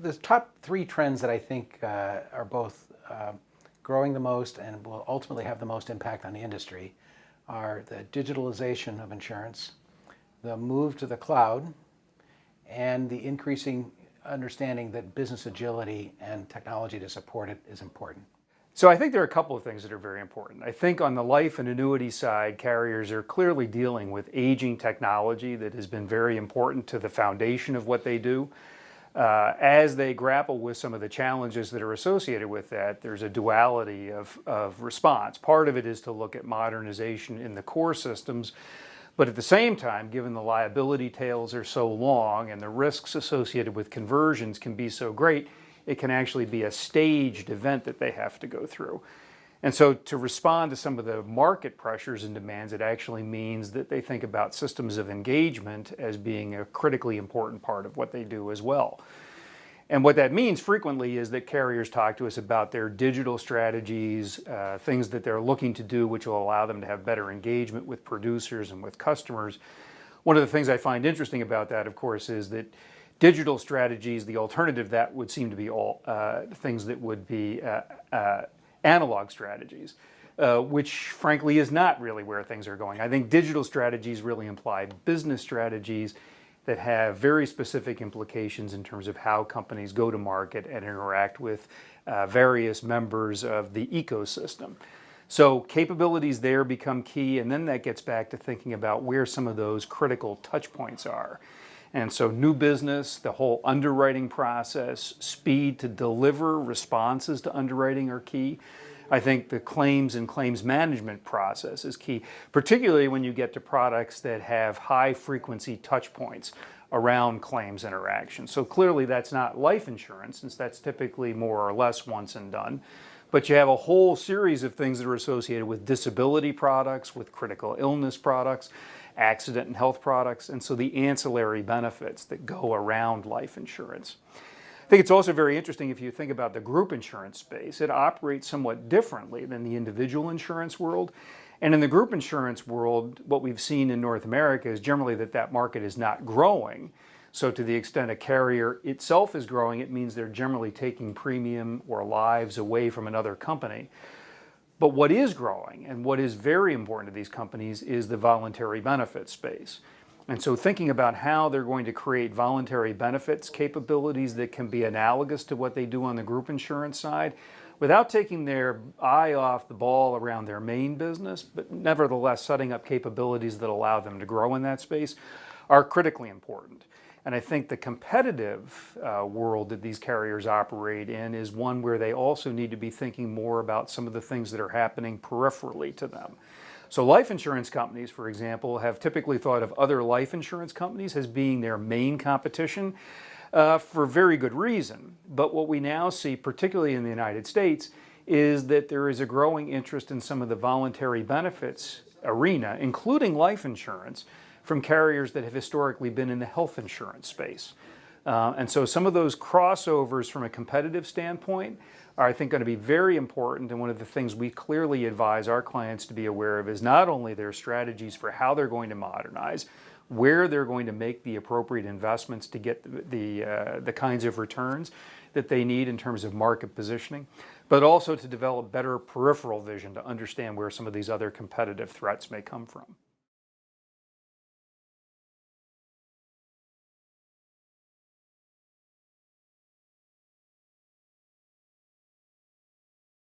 the top three trends that I think are both growing the most and will ultimately have the most impact on the industry are the digitalization of insurance, the move to the cloud, and the increasing understanding that business agility and technology to support it is important. So I think there are a couple of things that are very important. I think on the life and annuity side, carriers are clearly dealing with aging technology that has been very important to the foundation of what they do. As they grapple with some of the challenges that are associated with that, there's a duality of response. Part of it is to look at modernization in the core systems, but at the same time, given the liability tails are so long and the risks associated with conversions can be so great, it can actually be a staged event that they have to go through. And so to respond to some of the market pressures and demands, it actually means that they think about systems of engagement as being a critically important part of what they do as well. And what that means frequently is that carriers talk to us about their digital strategies, things that they're looking to do which will allow them to have better engagement with producers and with customers. One of the things I find interesting about that, of course, is that digital strategies, the alternative that would seem to be all things that would be analog strategies, which frankly is not really where things are going. I think digital strategies really imply business strategies that have very specific implications in terms of how companies go to market and interact with various members of the ecosystem. So capabilities there become key, and then that gets back to thinking about where some of those critical touch points are. And so new business, the whole underwriting process, speed to deliver responses to underwriting are key. I think the claims and claims management process is key, particularly when you get to products that have high frequency touch points around claims interaction. So clearly that's not life insurance, since that's typically more or less once and done. But you have a whole series of things that are associated with disability products, with critical illness products, accident and health products, and so the ancillary benefits that go around life insurance. I think it's also very interesting if you think about the group insurance space. It operates somewhat differently than the individual insurance world. And in the group insurance world, what we've seen in North America is generally that market is not growing. So to the extent a carrier itself is growing, it means they're generally taking premium or lives away from another company. But what is growing and what is very important to these companies is the voluntary benefits space. And so thinking about how they're going to create voluntary benefits capabilities that can be analogous to what they do on the group insurance side, without taking their eye off the ball around their main business, but nevertheless setting up capabilities that allow them to grow in that space, are critically important. And I think the competitive world that these carriers operate in is one where they also need to be thinking more about some of the things that are happening peripherally to them. So life insurance companies, for example, have typically thought of other life insurance companies as being their main competition for very good reason. But what we now see, particularly in the United States, is that there is a growing interest in some of the voluntary benefits arena, including life insurance, from carriers that have historically been in the health insurance space. And so some of those crossovers from a competitive standpoint are, I think, going to be very important. And one of the things we clearly advise our clients to be aware of is not only their strategies for how they're going to modernize, where they're going to make the appropriate investments to get the kinds of returns that they need in terms of market positioning, but also to develop better peripheral vision to understand where some of these other competitive threats may come from.